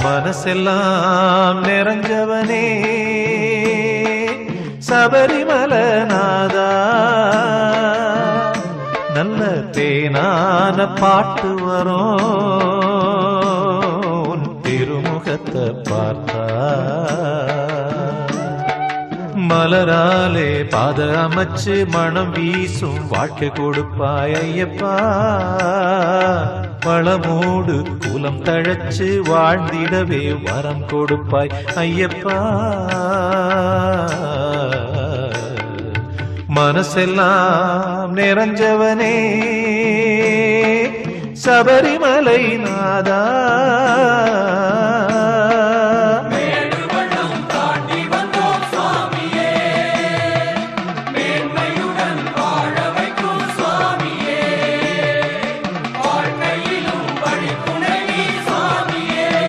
மனசெல்லாம் நிறைஞ்சவனே சபரிமலநாதா, நல்ல தேனான பாட்டு வரும் திருமுகத்தை பார்த்தா. மலராலே பாத அமைச்சு மனம் வீசும் வாழ்க்கை கொடுப்பாய் ஐயப்பா. வளமோடு குலம் தழைச்சு வாழ்ந்திடவே வரம் கொடுப்பாய் ஐயப்பா. மனசெல்லாம் நிறைஞ்சவனே சபரிமலை நாதா.